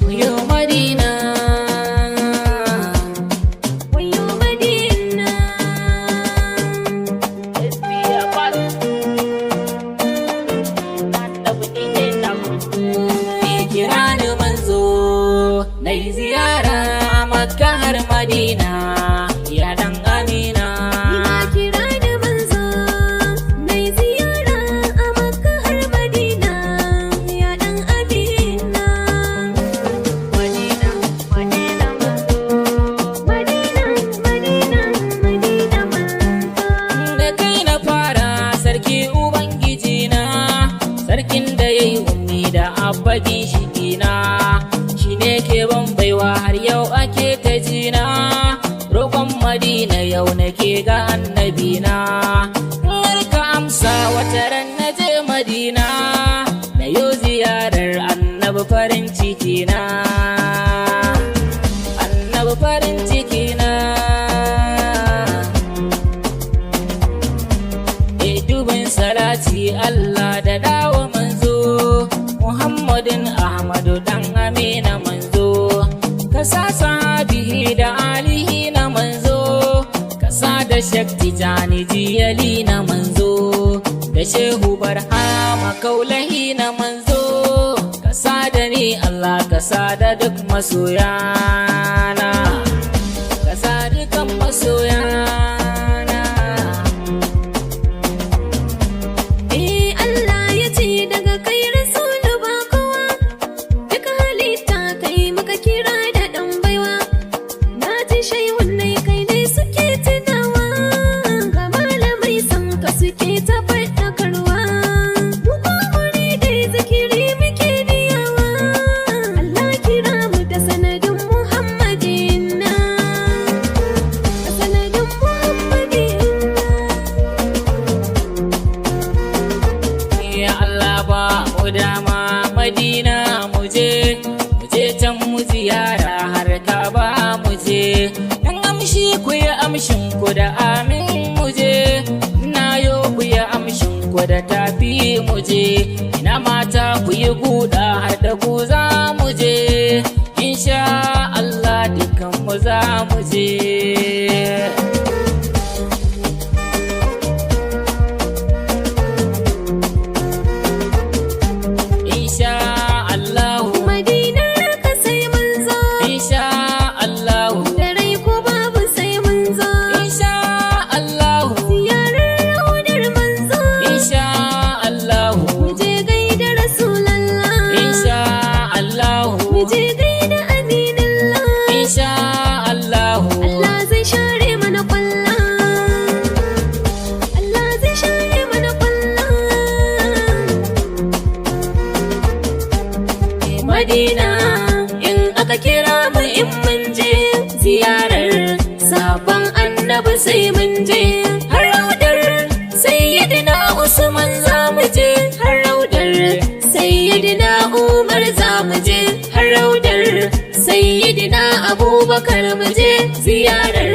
wayo Madina, wayo Madina. Gaskiya ba annabi ne nan. Me kira ni manzo na yi ziyara a Makka har Madina, ya dan Amina. Ina kira da manzo nai ziyara a Makka har Madina, ya dan Amina. Madina, Madina manzo. Madina, Madina, Madina manzo. Da kai na fara sarki Ubangiji na, sarkin da ya yi ummi da abadin shigina, shi ne ke ban baiwa har yau ake ta jina. Roƙon Madina yau nake ga annabina, har ka amsa wata ran na je Madina, na yo ziyarar annabi farin ciki na, annabi farin ciki na. Dubin salati Allah da dawo manzo Muhammadin Ahmadu dan Amina manzo, ka sa sahabihi da alihi na manzo, ka sa da shakti jani jiyali na manzo, da shehu barhama kaulahi na manzo, ka sa da ni Allah, ka sa da duk masoyana, ka sa dukan masoyana. Allah ya ce daga kai rasulu ba kowa, duka halitta kai muka kira da ɗan baiwa. Na ji shaihunai kai dai suke tunawa, ga malamai san ka suke ta faɗakarwa. Mu kwamuri dai zikiri muke biyawa, Allah kira mu da sanadin Muhammadina, da sanadin Muhammadina. Ya Allah ba mu dama Madina mu je can mu ziyara har ka ba mu je, dan amshi ku yi amshin ku da amin mu je, na yo ku yi amshin ku da tafi mu je, ina mata ku yi guda har da ku za mu je, insha Allah dukan mu za mu je. Insha Allahu, Madinar ka sai mun zo, insha Allahu, da rai ko babu sai mun zo. insha Allahu, Ziyarar raunar manzo, insha Allahu, mu je gaida Rasulallah, insha Allahu, mu je gaida Aminullah. insha Allahu. Allah zai share mana kwalla, Allah zai share mana kwalla. Madina in aka kira mu in mun je ziyarar sabon annabi sai mun je, har raudar sayyidina Usman za mu je, har raudar sayyidina Umar za mu je, har raudar sayyidina Abubakar mu je ziyarar